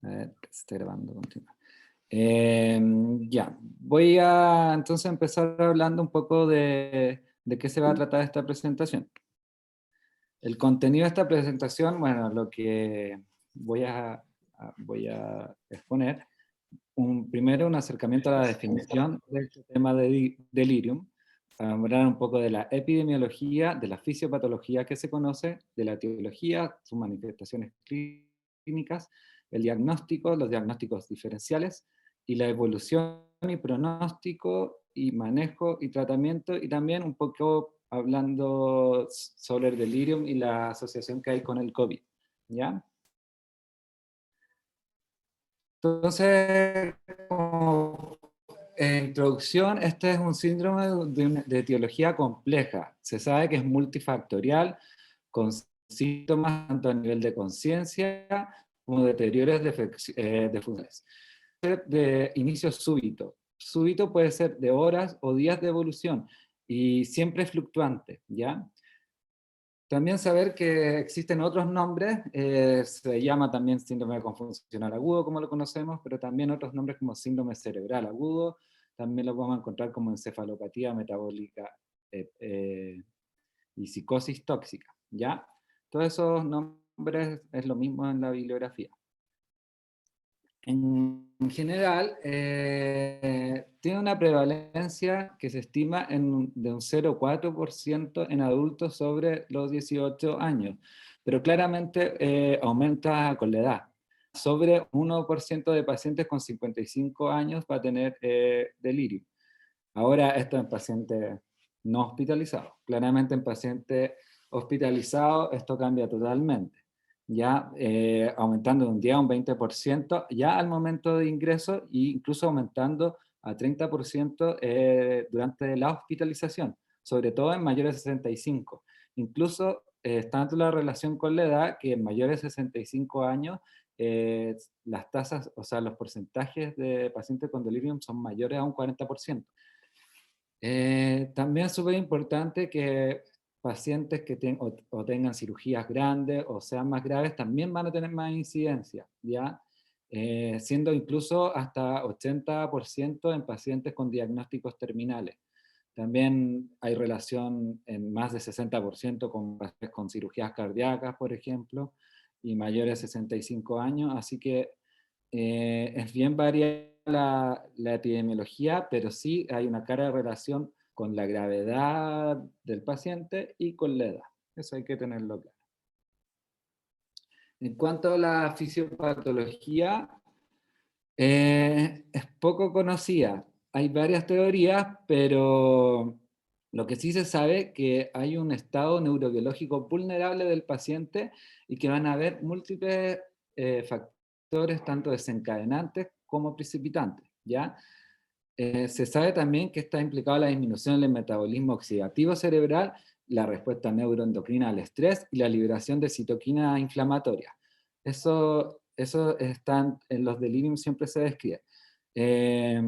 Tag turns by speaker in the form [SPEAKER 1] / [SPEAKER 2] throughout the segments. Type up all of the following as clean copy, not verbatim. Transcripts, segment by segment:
[SPEAKER 1] A ver, se está grabando, continúa. Ya, voy a entonces empezar hablando un poco de qué se va a tratar esta presentación. El contenido de esta presentación, bueno, lo que voy a exponer, primero un acercamiento a la definición de este tema de delirium, para hablar un poco de la epidemiología, de la fisiopatología que se conoce, de la etiología, sus manifestaciones clínicas, el diagnóstico, los diagnósticos diferenciales, y la evolución y pronóstico y manejo y tratamiento, y también un poco hablando sobre el delirium y la asociación que hay con el COVID, ¿ya? Entonces, como introducción, este es un síndrome de etiología compleja. Se sabe que es multifactorial, con síntomas tanto a nivel de conciencia como deterioros de funciones. De inicio súbito. Súbito puede ser de horas o días de evolución y siempre fluctuante, ¿ya? También saber que existen otros nombres, se llama también síndrome confuncional agudo, como lo conocemos, pero también otros nombres como síndrome cerebral agudo, también lo podemos encontrar como encefalopatía metabólica y psicosis tóxica, ¿ya? Todos esos nombres es lo mismo en la bibliografía. En general, tiene una prevalencia que se estima de un 0,4% en adultos sobre los 18 años, pero claramente aumenta con la edad. Sobre 1% de pacientes con 55 años va a tener delirio. Ahora, esto en pacientes no hospitalizados. Claramente en pacientes hospitalizados esto cambia totalmente, ya aumentando de un 10 a un 20% ya al momento de ingreso e incluso aumentando a 30% durante la hospitalización, sobre todo en mayores de 65. Incluso está tanto la relación con la edad que en mayores de 65 años las tasas, o sea, los porcentajes de pacientes con delirium son mayores a un 40%. También es súper importante que pacientes que o tengan cirugías grandes o sean más graves también van a tener más incidencia, ¿ya? Siendo incluso hasta 80% en pacientes con diagnósticos terminales. También hay relación en más de 60% con pacientes con cirugías cardíacas, por ejemplo, y mayores de 65 años, así que es bien variada la epidemiología, pero sí hay una clara relación con la gravedad del paciente y con la edad. Eso hay que tenerlo claro. En cuanto a la fisiopatología, es poco conocida. Hay varias teorías, pero lo que sí se sabe es que hay un estado neurobiológico vulnerable del paciente y que van a haber múltiples factores, tanto desencadenantes como precipitantes, ¿ya? Se sabe también que está implicada la disminución del metabolismo oxidativo cerebral, la respuesta neuroendocrina al estrés y la liberación de citoquina inflamatoria. Eso está en los delirium, siempre se describe. Eh,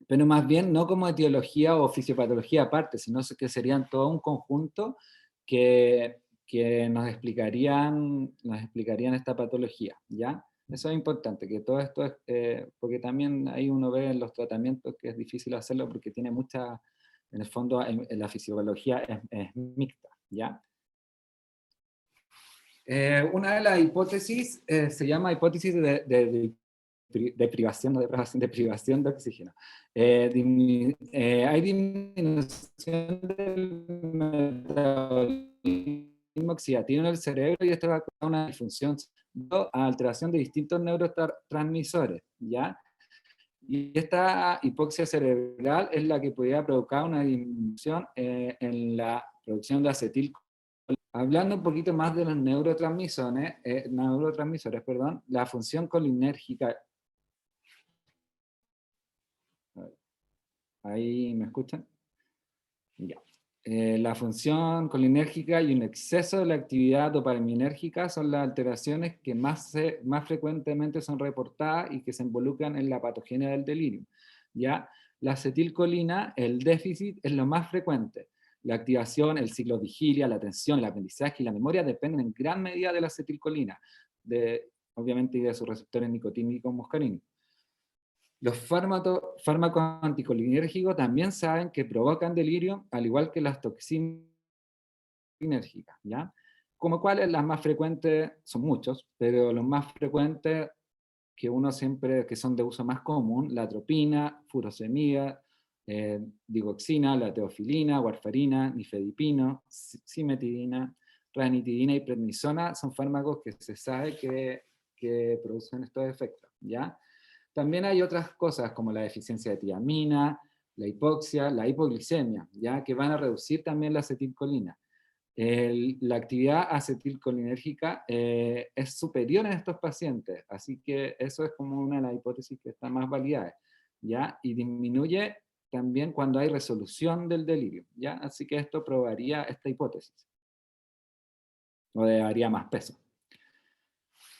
[SPEAKER 1] pero más bien no como etiología o fisiopatología aparte, sino que serían todo un conjunto que nos explicarían esta patología, ¿ya? Eso es importante, que todo esto es, porque también ahí uno ve en los tratamientos que es difícil hacerlo porque tiene mucha, en el fondo en la fisiología es mixta, ¿ya? Una de las hipótesis se llama hipótesis de privación, no de privación, de privación de oxígeno. Hay disminución del metabolismo oxidativo en el cerebro y esto va a causar una disfunción a alteración de distintos neurotransmisores, ¿ya? Y esta hipoxia cerebral es la que podría provocar una disminución en la producción de acetilcolina. Hablando un poquito más de los neurotransmisores, perdón, la función colinérgica. ¿Ahí me escuchan? Ya. La función colinérgica y un exceso de la actividad dopaminérgica son las alteraciones que más frecuentemente son reportadas y que se involucran en la patogenia del delirio. ¿Ya? La acetilcolina, el déficit es lo más frecuente. La activación, el ciclo de vigilia, la atención, el aprendizaje y la memoria dependen en gran medida de la acetilcolina. obviamente, y de sus receptores nicotínicos muscarínicos. Los fármacos anticolinérgicos también saben que provocan delirio, al igual que las toxinas sinérgicas, ¿ya? Como cuáles, las más frecuentes, son muchos, pero los más frecuentes que uno siempre, que son de uso más común, la atropina, furosemida, digoxina, la teofilina, warfarina, nifedipino, cimetidina, ranitidina y prednisona, son fármacos que se sabe que producen estos efectos, ¿ya? También hay otras cosas como la deficiencia de tiamina, la hipoxia, la hipoglicemia, ¿ya? Que van a reducir también la acetilcolina. La actividad acetilcolinérgica es superior en estos pacientes, así que eso es como una de las hipótesis que están más validadas, ¿ya? Y disminuye también cuando hay resolución del delirio, ¿ya? Así que esto probaría esta hipótesis, o le daría más peso.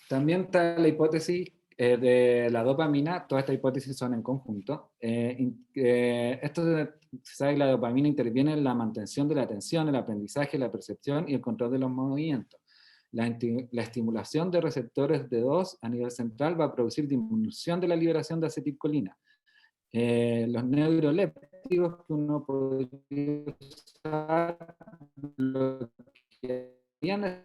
[SPEAKER 1] También está la hipótesis de la dopamina. Todas estas hipótesis son en conjunto. Esto se sabe que la dopamina interviene en la mantención de la atención, el aprendizaje, la percepción y el control de los movimientos. La estimulación de receptores D2 a nivel central va a producir disminución de la liberación de acetilcolina. Los neurolépticos que uno podría usar, lo que harían es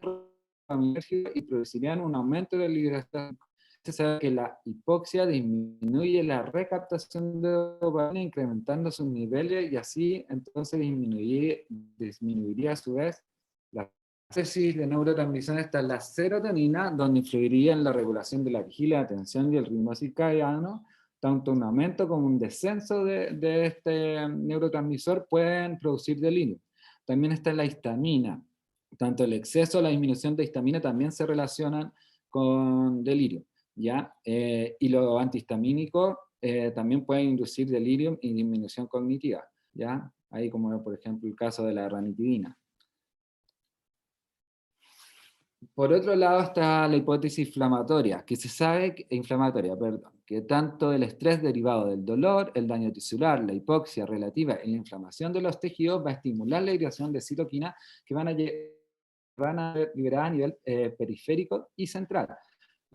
[SPEAKER 1] y producirían un aumento de la liberación. Se sabe que la hipoxia disminuye la recaptación de dopamina, incrementando sus niveles, y así entonces disminuiría a su vez la síntesis de neurotransmisión. Está la serotonina, donde influiría en la regulación de la vigilia, la atención y el ritmo circadiano. Tanto un aumento como un descenso de este neurotransmisor pueden producir delirio. También está la histamina. Tanto el exceso o la disminución de histamina también se relacionan con delirio, ¿ya? Y los antihistamínicos también pueden inducir delirio y disminución cognitiva, ¿ya? Ahí como por ejemplo el caso de la ranitidina. Por otro lado está la hipótesis inflamatoria, que tanto el estrés derivado del dolor, el daño tisular, la hipoxia relativa y la inflamación de los tejidos va a estimular la liberación de citoquinas que van a liberar a nivel periférico y central.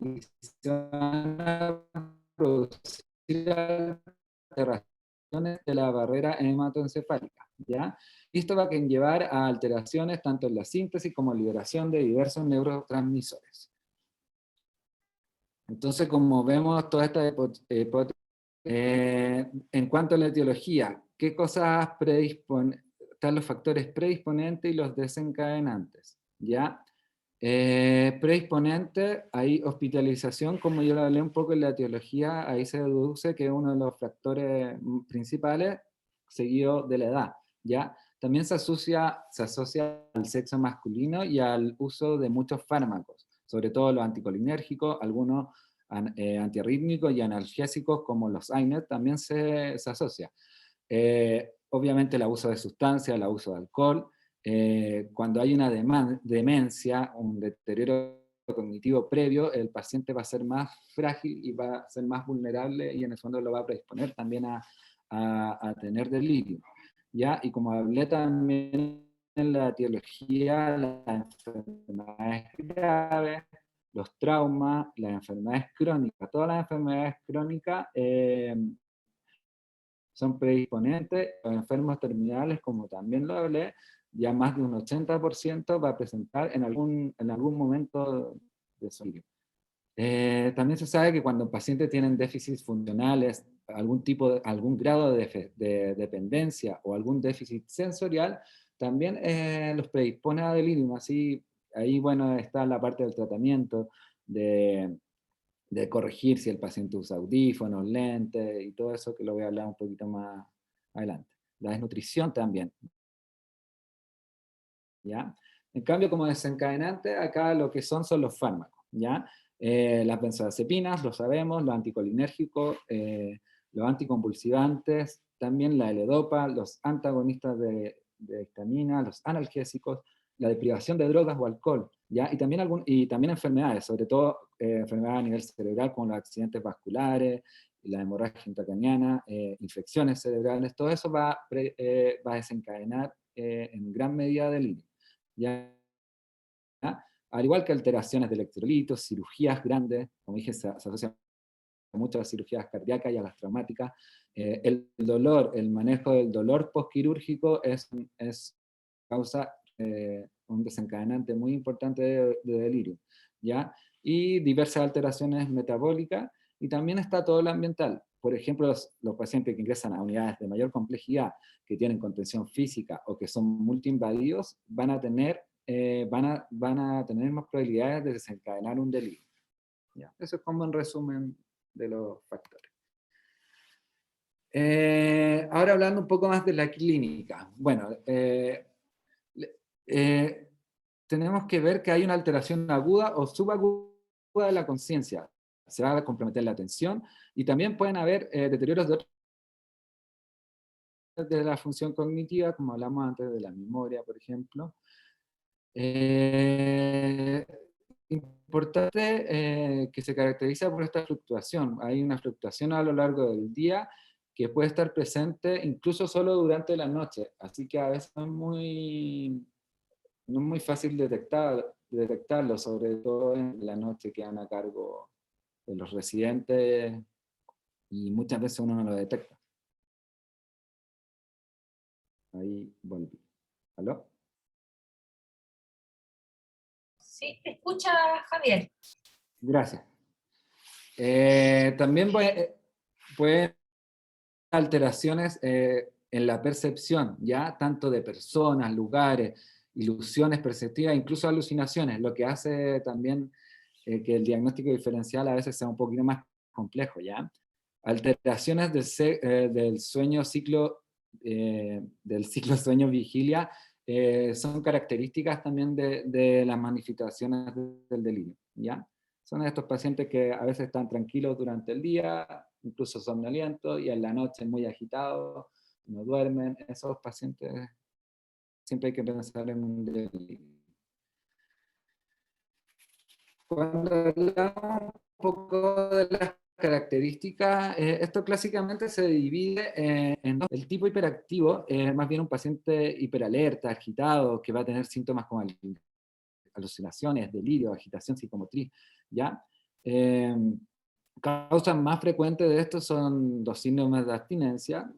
[SPEAKER 1] Y se van a producir alteraciones de la barrera hematoencefálica, ¿ya? Y esto va a llevar a alteraciones tanto en la síntesis como en liberación de diversos neurotransmisores. Entonces, como vemos, toda esta hipótesis, en cuanto a la etiología, ¿qué cosas están los factores predisponentes y los desencadenantes? ¿Ya? Predisponente, hay hospitalización, como yo lo hablé un poco en la etiología, ahí se deduce que es uno de los factores principales, seguido de la edad, ¿ya? También se asocia al sexo masculino y al uso de muchos fármacos, sobre todo los anticolinérgicos, algunos antiarrítmicos y analgésicos como los AINES también se asocia. Obviamente el abuso de sustancias, el abuso de alcohol, cuando hay una demencia, un deterioro cognitivo previo, el paciente va a ser más frágil y va a ser más vulnerable y en el fondo lo va a predisponer también a tener delirio, ¿ya? Y como hablé también en la etiología, las enfermedades graves, los traumas, las enfermedades crónicas, todas las enfermedades crónicas son predisponentes. Los enfermos terminales, como también lo hablé, ya más de un 80% va a presentar en algún momento de su vida. También se sabe que cuando pacientes tienen déficits funcionales, algún grado de dependencia o algún déficit sensorial, también los predispone a delirium. Así, ahí, bueno, está la parte del tratamiento, de corregir si el paciente usa audífonos, lentes y todo eso, que lo voy a hablar un poquito más adelante. La desnutrición también, ¿ya? En cambio, como desencadenante, acá lo que son los fármacos, ¿ya? Las benzodiazepinas, lo sabemos, los anticolinérgicos, los anticonvulsivantes, también la L-Dopa, los antagonistas de histamina, los analgésicos, la deprivación de drogas o alcohol, ¿ya? Y también enfermedades, sobre todo enfermedades a nivel cerebral como los accidentes vasculares, la hemorragia intracraniana, infecciones cerebrales, todo eso va a desencadenar en gran medida delirio, ¿ya? al igual que alteraciones de electrolitos, cirugías grandes, como dije, se asocia mucho a las cirugías cardíacas y a las traumáticas. El dolor, el manejo del dolor postquirúrgico causa un desencadenante muy importante de delirio, ¿ya? Y diversas alteraciones metabólicas, y también está todo lo ambiental. Por ejemplo, los pacientes que ingresan a unidades de mayor complejidad, que tienen contención física o que son multiinvadidos, van a tener más probabilidades de desencadenar un delirio. ¿Ya? Eso es como un resumen de los factores. Ahora hablando un poco más de la clínica. Bueno, tenemos que ver que hay una alteración aguda o subaguda de la conciencia. Se va a comprometer la atención, y también pueden haber deterioros de la función cognitiva, como hablamos antes de la memoria, por ejemplo. Importante que se caracteriza por esta fluctuación. Hay una fluctuación a lo largo del día que puede estar presente incluso solo durante la noche, así que a veces no es muy fácil detectarlo, sobre todo en la noche que van a cargo de los residentes, y muchas veces uno no lo detecta. Ahí volví. ¿Aló?
[SPEAKER 2] Sí, te escucha Javier.
[SPEAKER 1] Gracias. También puede alteraciones en la percepción, ya tanto de personas, lugares, ilusiones perceptivas, incluso alucinaciones, lo que hace también que el diagnóstico diferencial a veces sea un poquito más complejo, ¿ya? Alteraciones del sueño del ciclo sueño-vigilia son características también de las manifestaciones del delirio, ¿ya? Son estos pacientes que a veces están tranquilos durante el día, incluso somnolientos, y en la noche muy agitados, no duermen. Esos pacientes siempre hay que pensar en un delirio. Cuando hablamos un poco de las características, esto clásicamente se divide en dos. El tipo hiperactivo es más bien un paciente hiperalerta, agitado, que va a tener síntomas como alucinaciones, delirio, agitación psicomotriz, ¿ya? Causas más frecuentes de esto son los síndromes de abstinencia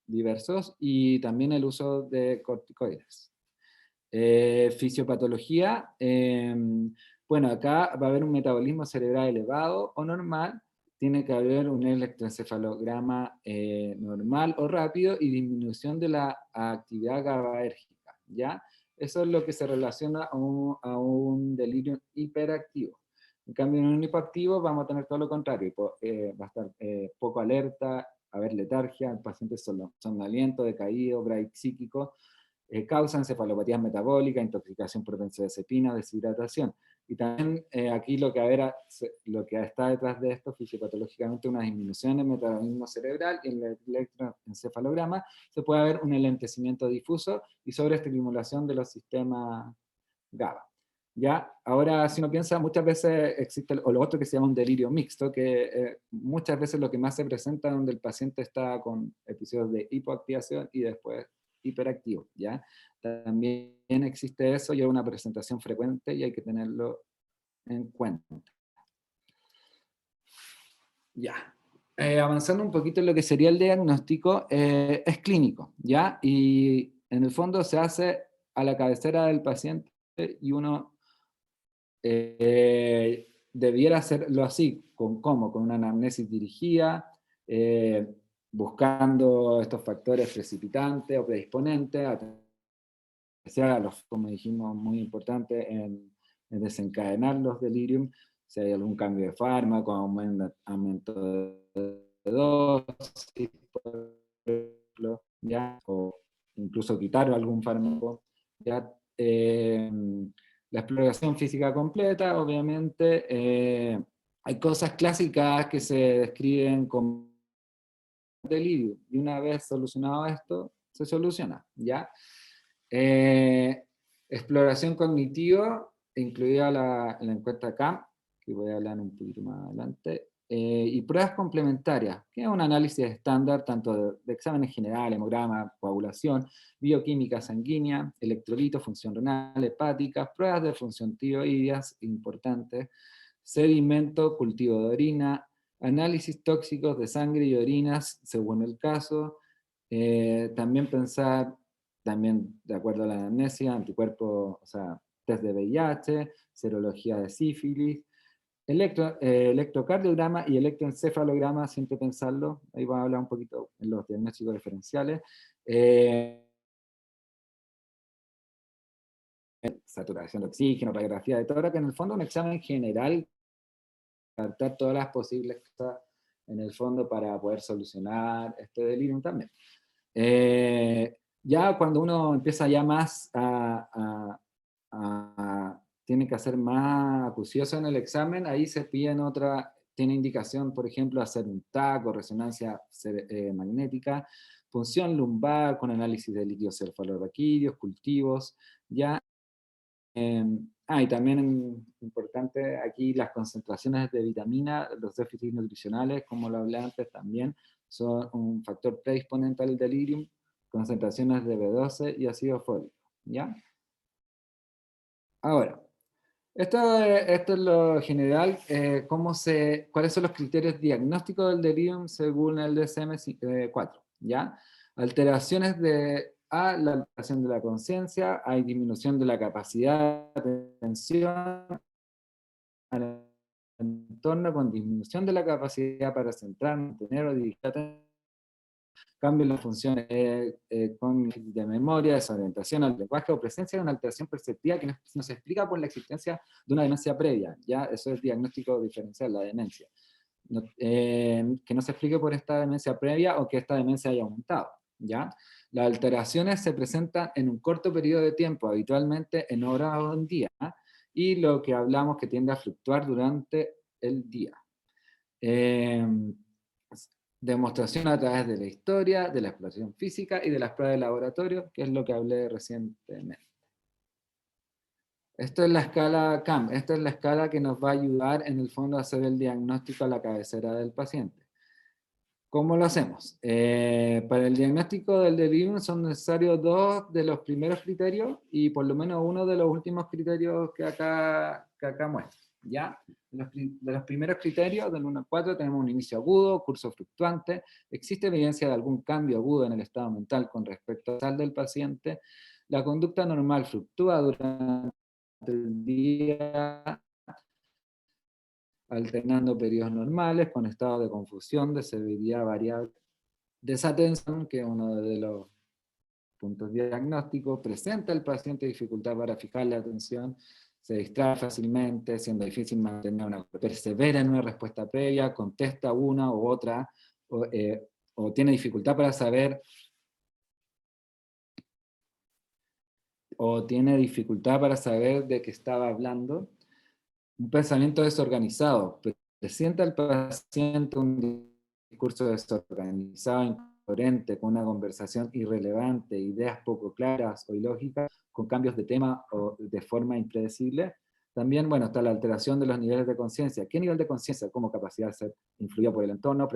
[SPEAKER 1] diversos, y también el uso de corticoides. Fisiopatología, bueno, acá va a haber un metabolismo cerebral elevado o normal, tiene que haber un electroencefalograma normal o rápido, y disminución de la actividad GABAérgica, ¿ya? Eso es lo que se relaciona a un delirio hiperactivo. En cambio, en un hipoactivo vamos a tener todo lo contrario, va a estar poco alerta, a haber letargia, el paciente somnoliento, decaído, braipsíquico, causa encefalopatías metabólicas, intoxicación por benzodiazepina, deshidratación. Y también aquí lo que está detrás de esto fisiopatológicamente, una disminución del metabolismo cerebral, y en el electroencefalograma se puede ver un enlentecimiento difuso y sobreestimulación de los sistemas GABA. ¿Ya? Ahora, si uno piensa, muchas veces existe lo otro que se llama un delirio mixto, que muchas veces lo que más se presenta donde el paciente está con episodios de hipoactivación y después hiperactivo, ¿ya? También existe eso, y es una presentación frecuente y hay que tenerlo en cuenta. Ya. Avanzando un poquito en lo que sería el diagnóstico, es clínico, ¿ya? Y en el fondo se hace a la cabecera del paciente, y uno debiera hacerlo así, ¿cómo? Con una anamnesis dirigida, buscando estos factores precipitantes o predisponentes, sea como dijimos, muy importante en desencadenar los delirium, si hay algún cambio de fármaco, aumento de dosis, por ejemplo, ¿ya? O incluso quitar algún fármaco, ¿ya? La exploración física completa, obviamente, hay cosas clásicas que se describen como delirio, y una vez solucionado esto, se soluciona, ¿ya? Exploración cognitiva, incluida la encuesta CAM, que voy a hablar un poquito más adelante, y pruebas complementarias, que es un análisis estándar tanto de exámenes generales, hemograma, coagulación, bioquímica sanguínea, electrolitos, función renal, hepática, pruebas de función tiroides importantes, sedimento, cultivo de orina, análisis tóxicos de sangre y orinas según el caso, también pensar, también de acuerdo a la anamnesia, anticuerpos, o sea, test de VIH, serología de sífilis, electrocardiograma y electroencefalograma, siempre pensarlo, ahí vamos a hablar un poquito en los diagnósticos diferenciales. Saturación de oxígeno, radiografía de tórax, que en el fondo un examen general, captar todas las posibles cosas en el fondo para poder solucionar este delirium también. Ya cuando uno empieza ya más tiene que hacer más acucioso en el examen, ahí se piden tiene indicación, por ejemplo, hacer un TAC o resonancia magnética, punción lumbar con análisis de líquidos cefalorraquídeos, cultivos, ya. Y también importante aquí las concentraciones de vitamina, los déficits nutricionales, como lo hablé antes también, son un factor predisponente al delirium, concentraciones de B12 y ácido fólico, ¿ya? Ahora, esto es lo general, cuáles son los criterios diagnósticos del delirium según el DSM-4, ¿ya? Alteraciones la alteración de la conciencia, hay disminución de la capacidad de atención al entorno con disminución de la capacidad para centrar, mantener o dirigir la atención, cambio en las funciones de memoria, desorientación al lenguaje o presencia de una alteración perceptiva que no se explica por la existencia de una demencia previa, ¿ya? Eso es diagnóstico diferencial, la demencia. Que no se explique por esta demencia previa o que esta demencia haya aumentado, ¿ya? Las alteraciones se presentan en un corto periodo de tiempo, habitualmente en horas o en día, y lo que hablamos que tiende a fluctuar durante el día. Demostración a través de la historia, de la exploración física y de las pruebas de laboratorio, que es lo que hablé recientemente. Esto es la escala CAM, esta es la escala que nos va a ayudar en el fondo a hacer el diagnóstico a la cabecera del paciente. ¿Cómo lo hacemos? Para el diagnóstico del delirium son necesarios 2 de los primeros criterios y por lo menos uno de los últimos criterios que acá muestro, ¿ya? De los primeros criterios, del 1 al 4, tenemos un inicio agudo, curso fluctuante, existe evidencia de algún cambio agudo en el estado mental con respecto al del paciente, la conducta normal fluctúa durante el día, alternando periodos normales con estados de confusión, de severidad variable, desatención, que es uno de los puntos diagnósticos, presenta al paciente dificultad para fijar la atención, se distrae fácilmente, siendo difícil mantener persevera en una respuesta previa, contesta una u otra, o tiene dificultad para saber, de qué estaba hablando, un pensamiento desorganizado, presenta al paciente un discurso desorganizado, incoherente, con una conversación irrelevante, ideas poco claras o ilógicas, con cambios de tema o de forma impredecible. También, bueno, está la alteración de los niveles de conciencia. ¿Qué nivel de conciencia? ¿Cómo capacidad de ser influida por el entorno?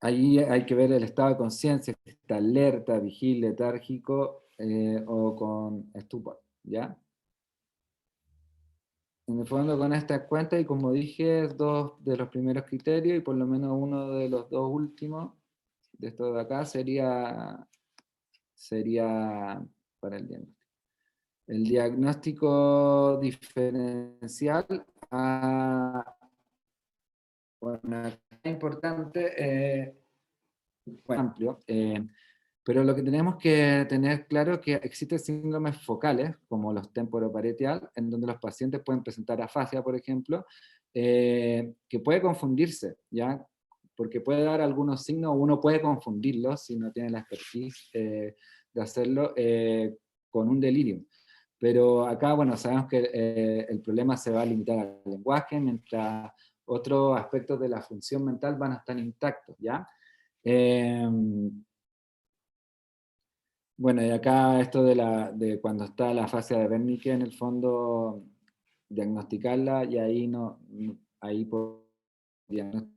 [SPEAKER 1] Ahí hay que ver el estado de conciencia, si está alerta, vigil, letárgico o con estupor, ¿ya? En el fondo con esta cuenta, y como dije, 2 de los primeros criterios y por lo menos uno de los 2 últimos de estos de acá sería para el diagnóstico. El diagnóstico diferencial, bueno, es importante, amplio, pero lo que tenemos que tener claro es que existen síndromes focales, como los temporoparietal, en donde los pacientes pueden presentar afasia, por ejemplo, que puede confundirse, ¿ya? Porque puede dar algunos signos, uno puede confundirlos si no tiene la expertise de hacerlo con un delirio. Pero acá, bueno, sabemos que el problema se va a limitar al lenguaje, mientras otros aspectos de la función mental van a estar intactos, ¿ya? Bueno, y acá esto de cuando está la fase de Wernicke, en el fondo, diagnosticarla y ahí ahí diagnosticar.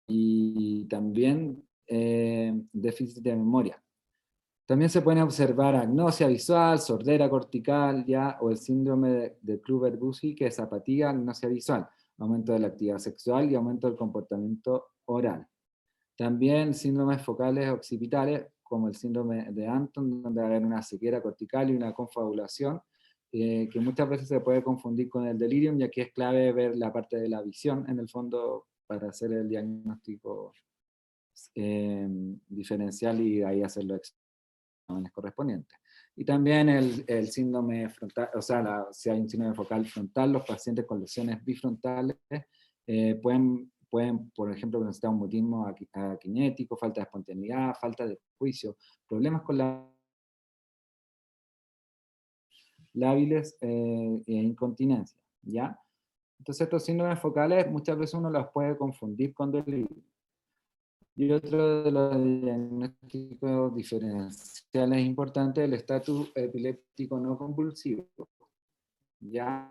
[SPEAKER 1] Y también déficit de memoria. También se pueden observar agnosia visual, sordera cortical, ya, o el síndrome de Kluver-Bucy, que es apatía, agnosia visual, aumento de la actividad sexual y aumento del comportamiento oral. También síndromes focales occipitales, como el síndrome de Anton, donde va a haber una ceguera cortical y una confabulación, que muchas veces se puede confundir con el delirium, ya que es clave ver la parte de la visión, en el fondo, para hacer el diagnóstico diferencial y ahí hacer los exámenes correspondientes. Y también el síndrome frontal, o sea, si hay un síndrome focal frontal, los pacientes con lesiones bifrontales pueden, por ejemplo, presentar un mutismo akinético, falta de espontaneidad, falta de juicio, problemas con la lábiles e incontinencia, ¿ya? Entonces estos síndromes focales muchas veces uno los puede confundir con delirio. Y otro de los diagnósticos diferenciales importantes es el estatus epiléptico no convulsivo, ¿ya?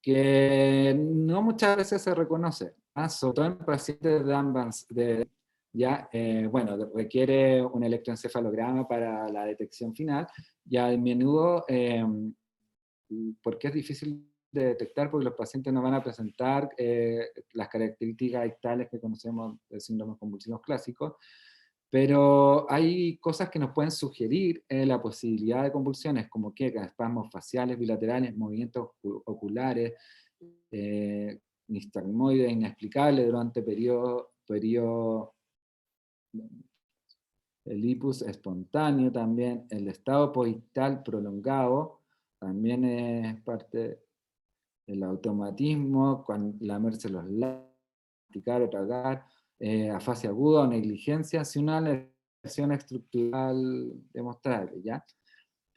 [SPEAKER 1] Que no muchas veces se reconoce, sobre todo en pacientes de ambas, ya, bueno, requiere un electroencefalograma para la detección final, y a menudo, porque es difícil de detectar, porque los pacientes no van a presentar las características ictales que conocemos de síndromes convulsivos clásicos, pero hay cosas que nos pueden sugerir la posibilidad de convulsiones, como que espasmos faciales bilaterales, movimientos oculares, nistagmoides inexplicables durante periodo el lipus espontáneo también, el estado posictal prolongado, también es parte del automatismo, lamerse los labios, masticar o tragar, afasia aguda o negligencia, si una lesión estructural demostrable, ¿ya?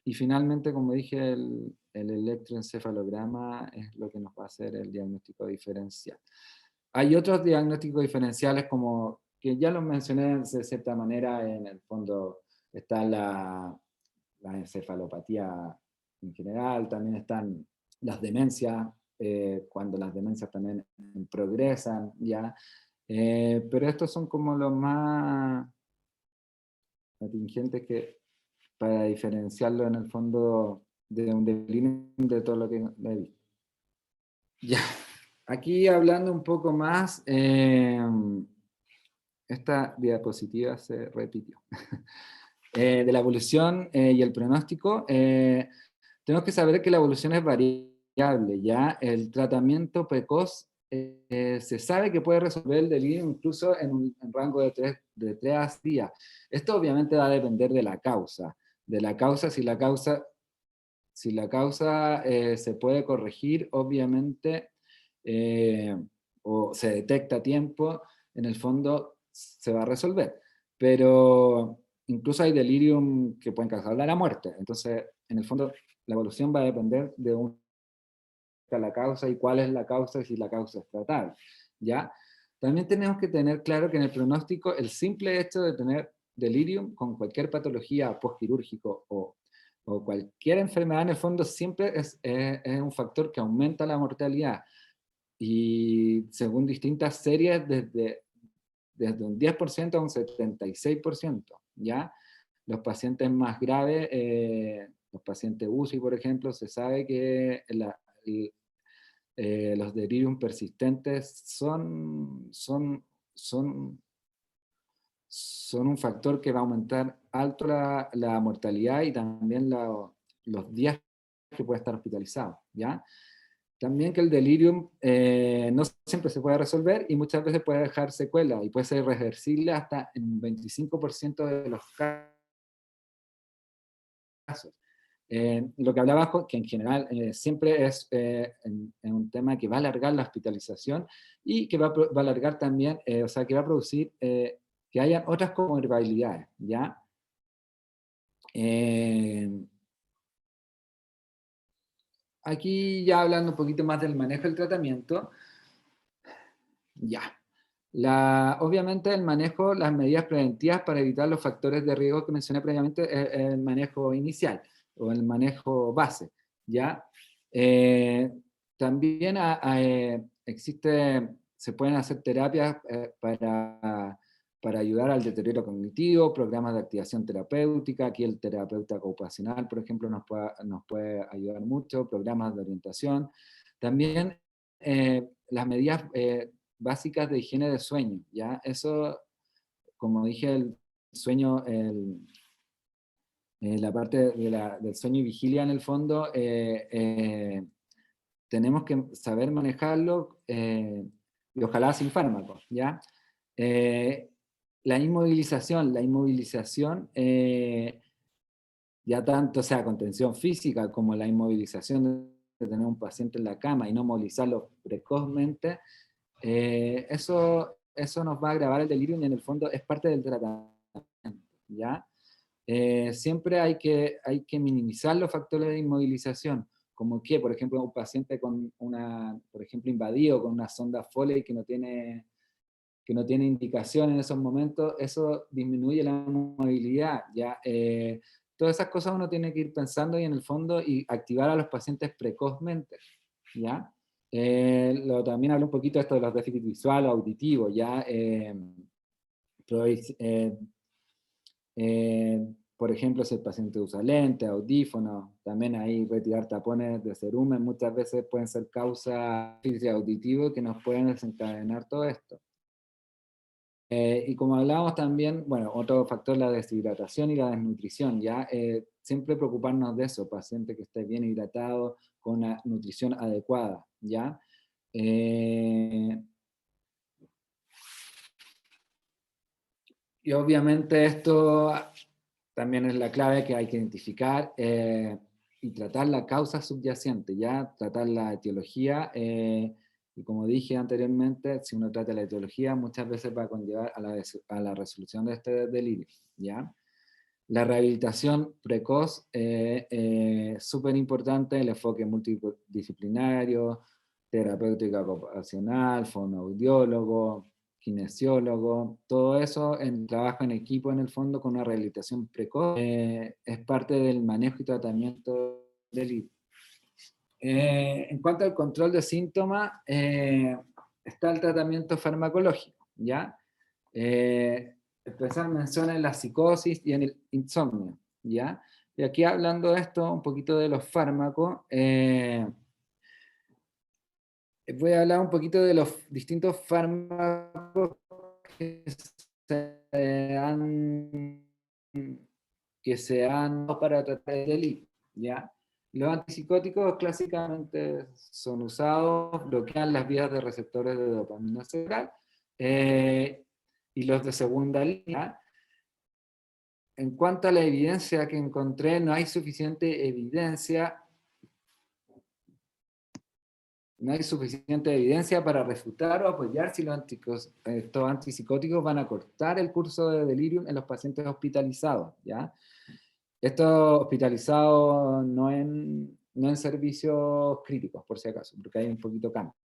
[SPEAKER 1] Y finalmente, como dije, el electroencefalograma es lo que nos va a hacer el diagnóstico diferencial. Hay otros diagnósticos diferenciales como, que ya los mencioné de cierta manera, en el fondo está la encefalopatía en general, también están las demencias, cuando las demencias también progresan, ¿ya? Pero estos son como los más atingentes que, para diferenciarlo en el fondo de un delirio de todo lo que he visto. Ya, aquí hablando un poco más, esta diapositiva se repitió. De la evolución y el pronóstico, tenemos que saber que la evolución es variable, ¿ya? El tratamiento precoz se sabe que puede resolver el delirio incluso en un rango de 3 a 6 días. Esto obviamente va a depender de la causa. Si la causa se puede corregir, obviamente, o se detecta a tiempo, en el fondo se va a resolver. Pero incluso hay delirium que pueden causar la muerte. Entonces, en el fondo, la evolución va a depender de la causa y cuál es la causa y si la causa es tratable, ¿ya? También tenemos que tener claro que en el pronóstico el simple hecho de tener delirium con cualquier patología postquirúrgico o cualquier enfermedad en el fondo siempre es un factor que aumenta la mortalidad, y según distintas series desde un 10% a un 76%, ¿ya? Los pacientes más graves, los pacientes UCI, por ejemplo, se sabe que los delirium persistentes son un factor que va a aumentar alto la mortalidad y también los días que puede estar hospitalizado, ¿ya? También que el delirium no siempre se puede resolver y muchas veces puede dejar secuelas y puede ser reversible hasta en un 25% de los casos. Lo que hablaba, que en general siempre es en un tema que va a alargar la hospitalización y que va a alargar también, o sea, que va a producir que haya otras comorbilidades, ¿ya? aquí ya hablando un poquito más del manejo del tratamiento, ya. Obviamente el manejo, las medidas preventivas para evitar los factores de riesgo que mencioné previamente es el manejo inicial o el manejo base, ¿ya? Eh, también se pueden hacer terapias para ayudar al deterioro cognitivo, programas de activación terapéutica, aquí el terapeuta ocupacional, por ejemplo, nos puede ayudar mucho, programas de orientación. También las medidas básicas de higiene de sueño, ¿ya? Eso, como dije, el sueño, la parte del sueño y vigilia en el fondo, tenemos que saber manejarlo y ojalá sin fármacos, ¿ya? Eh, la inmovilización ya tanto sea contención física como la inmovilización de tener un paciente en la cama y no movilizarlo precozmente, eso nos va a agravar el delirio y en el fondo es parte del tratamiento, ¿ya? Siempre hay que minimizar los factores de inmovilización, como que, por ejemplo, un paciente con por ejemplo, invadido con una sonda Foley que no tiene indicación en esos momentos, eso disminuye la movilidad, ¿ya? Todas esas cosas uno tiene que ir pensando y en el fondo y activar a los pacientes precozmente, ¿ya? También hablo un poquito de esto de los déficits visuales, auditivos, ¿ya? Eh, por ejemplo, si el paciente usa lentes, audífonos, también ahí retirar tapones de cerumen muchas veces pueden ser causa de déficit auditivo que nos pueden desencadenar todo esto. Y como hablábamos también, bueno, otro factor, la deshidratación y la desnutrición, ¿ya? Siempre preocuparnos de eso, paciente que esté bien hidratado, con una nutrición adecuada, ¿ya? Y obviamente esto también es la clave que hay que identificar y tratar la causa subyacente, ¿ya? Tratar la etiología. Y como dije anteriormente, si uno trata la etiología, muchas veces va a conllevar a la resolución de este delirio, ¿ya? La rehabilitación precoz es súper importante, el enfoque multidisciplinario, terapéutica ocupacional, fonoaudiólogo, kinesiólogo, todo eso en trabajo en equipo en el fondo con una rehabilitación precoz es parte del manejo y tratamiento del IDE. En cuanto al control de síntomas, está el tratamiento farmacológico, ¿ya? Empezar mención en la psicosis y en el insomnio, ¿ya? Y aquí hablando de esto, un poquito de los fármacos, voy a hablar un poquito de los distintos fármacos que han, que se han para tratar el delito, ¿ya? Los antipsicóticos clásicamente son usados, bloquean las vías de receptores de dopamina cerebral, y los de segunda línea. En cuanto a la evidencia que encontré, no hay suficiente evidencia para refutar o apoyar si estos antipsicóticos van a cortar el curso de delirium en los pacientes hospitalizados, ¿ya? Estos hospitalizados no en servicios críticos, por si acaso, porque hay un poquito cambio,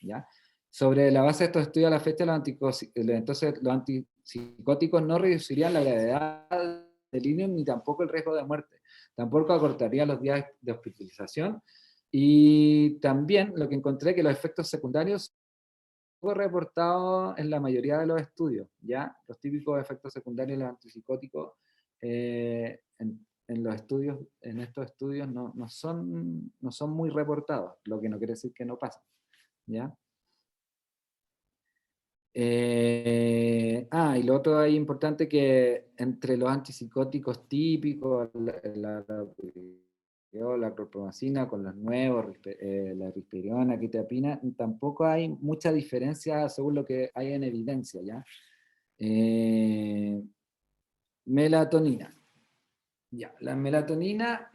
[SPEAKER 1] ¿ya? Sobre la base de estos estudios a la fecha, entonces los antipsicóticos no reducirían la gravedad del delirium ni tampoco el riesgo de muerte. Tampoco acortaría los días de hospitalización. Y también lo que encontré que los efectos secundarios son reportados en la mayoría de los estudios, ¿ya? Los típicos efectos secundarios de los antipsicóticos en estos estudios no son muy reportados, lo que no quiere decir que no pasen, ¿ya? Y lo otro ahí importante que entre los antipsicóticos típicos, la clorpromacina con los nuevos, la risperidona, quetiapina, tampoco hay mucha diferencia según lo que hay en evidencia, ¿ya? Melatonina. Ya, la melatonina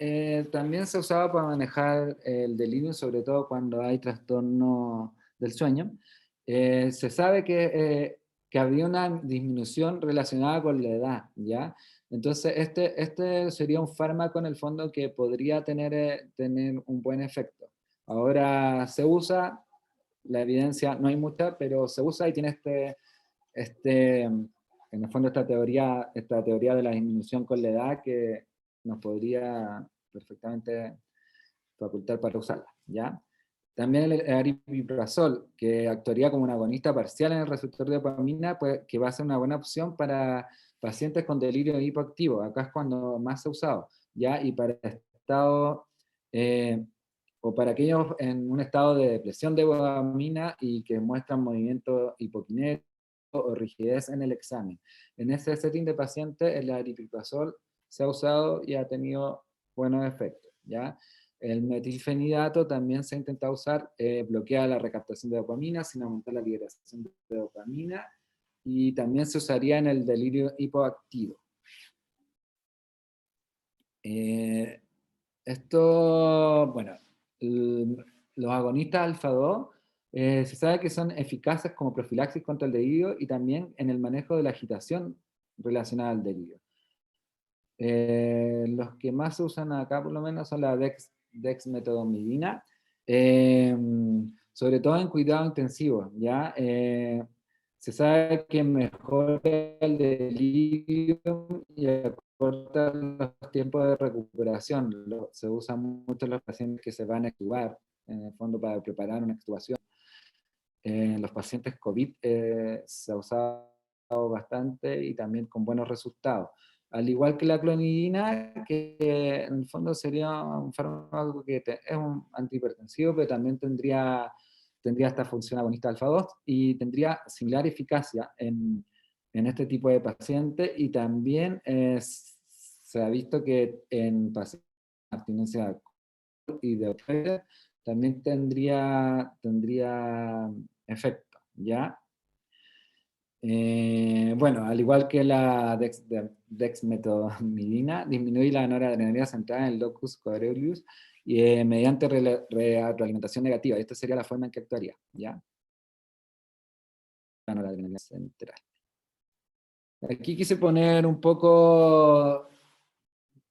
[SPEAKER 1] también se usaba para manejar el delirio, sobre todo cuando hay trastorno del sueño. Se sabe que había una disminución relacionada con la edad, ¿ya? Entonces, este sería un fármaco en el fondo que podría tener un buen efecto. Ahora se usa, la evidencia no hay mucha, pero se usa y tiene en el fondo esta teoría de la disminución con la edad que nos podría perfectamente facultar para usarla, ¿ya? También el aripiprazol, que actuaría como un agonista parcial en el receptor de dopamina, pues, que va a ser una buena opción para pacientes con delirio hipoactivo. Acá es cuando más se ha usado, ¿ya? Y para estado, eh, o para aquellos en un estado de depresión de dopamina y que muestran movimiento hipoquinético o rigidez en el examen. En ese setting de pacientes, el aripiprazol se ha usado y ha tenido buenos efectos, ¿ya? El metilfenidato también se ha intentado usar, bloquea la recaptación de dopamina sin aumentar la liberación de dopamina, y también se usaría en el delirio hipoactivo. Bueno, los agonistas alfa-2 se sabe que son eficaces como profilaxis contra el delirio y también en el manejo de la agitación relacionada al delirio. Los que más se usan acá por lo menos son la dexmedetomidina, eh, sobre todo en cuidado intensivo, ¿ya? Se sabe que mejora el delirio y acorta los tiempos de recuperación. Se usa mucho en los pacientes que se van a extubar, en el fondo para preparar una extubación. En los pacientes COVID se ha usado bastante y también con buenos resultados. Al igual que la clonidina, que en el fondo sería un fármaco que es un antihipertensivo, pero también tendría esta función agonista alfa-2 y tendría similar eficacia en este tipo de pacientes, y también se ha visto que en pacientes con abstinencia y de opioides también tendría efecto, ¿ya? Bueno, al igual que la dexmedetomidina, disminuye la noradrenalina centrada en el locus coeruleus y mediante retroalimentación negativa. Esta sería la forma en que actuaría, ¿ya? La noradrenalina central. Aquí quise poner un poco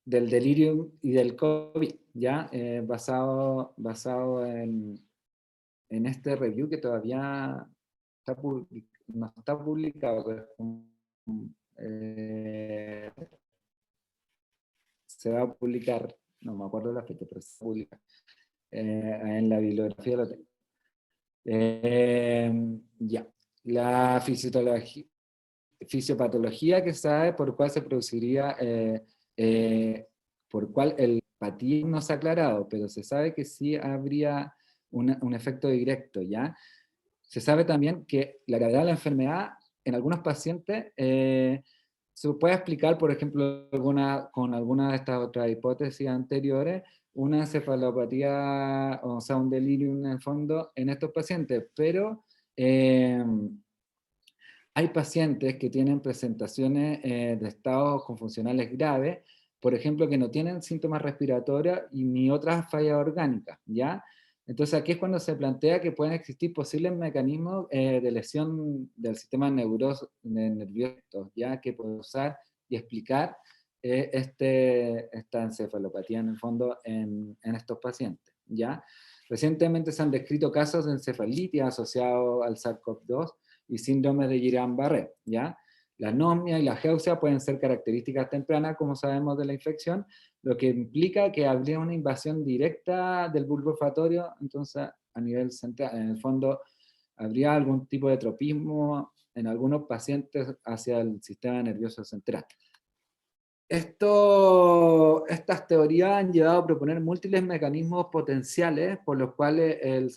[SPEAKER 1] del delirium y del COVID, ¿ya? Basado en este review que todavía no está publicado, pero eh, se va a publicar, no me acuerdo la fecha, pero se va a publicar. En la bibliografía lo tengo. Ya. La fisiopatología que sabe por cuál se produciría, por cuál el patín no se ha aclarado, pero se sabe que sí habría un efecto directo, ¿ya? Se sabe también que la gravedad de la enfermedad en algunos pacientes se puede explicar, por ejemplo, con alguna de estas otras hipótesis anteriores, una encefalopatía, o sea, un delirio en el fondo en estos pacientes, pero hay pacientes que tienen presentaciones de estados confuncionales graves, por ejemplo, que no tienen síntomas respiratorios y ni otras fallas orgánicas, ¿ya? Entonces aquí es cuando se plantea que pueden existir posibles mecanismos de lesión del sistema nervioso, ¿ya? Que puede usar y explicar esta encefalopatía en el fondo en estos pacientes, ¿ya? Recientemente se han descrito casos de encefalitis asociados al SARS-CoV-2 y síndrome de Guillain-Barré, ¿ya? La anomia y la geusia pueden ser características tempranas, como sabemos, de la infección, lo que implica que habría una invasión directa del bulbo olfatorio, entonces a nivel central, en el fondo habría algún tipo de tropismo en algunos pacientes hacia el sistema nervioso central. Estas teorías han llevado a proponer múltiples mecanismos potenciales por los cuales el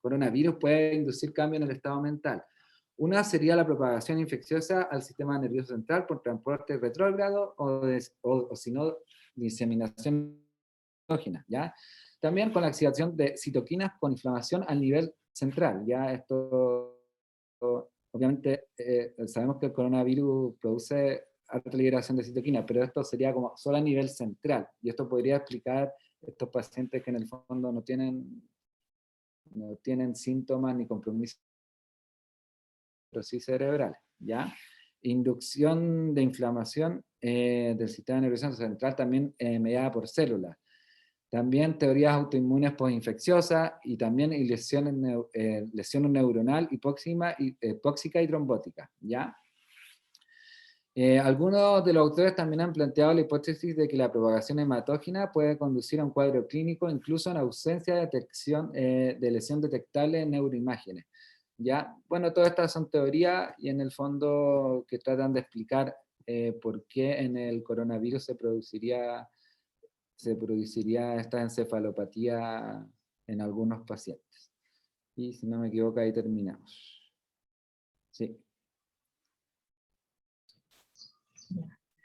[SPEAKER 1] coronavirus puede inducir cambios en el estado mental. Una sería la propagación infecciosa al sistema nervioso central por transporte retrógrado o si no, diseminación endógena, ¿ya? También con la activación de citoquinas con inflamación al nivel central, ¿ya? Esto, obviamente, sabemos que el coronavirus produce alta liberación de citoquina, pero esto sería como solo a nivel central, y esto podría explicar estos pacientes que en el fondo no tienen síntomas ni compromisos, pero sí cerebrales, ¿ya? inducción de inflamación del sistema nervioso central también mediada por células. También teorías autoinmunes postinfecciosas y también lesiones, lesiones neuronal, hipóxica y trombótica, ¿ya? Algunos de los autores también han planteado la hipótesis de que la propagación hematógena puede conducir a un cuadro clínico, incluso en ausencia de detección de lesión detectable en neuroimágenes. ¿Ya? Bueno, todas estas son teorías y en el fondo que tratan de explicar por qué en el coronavirus se produciría esta encefalopatía en algunos pacientes. Y si no me equivoco, ahí terminamos. Sí.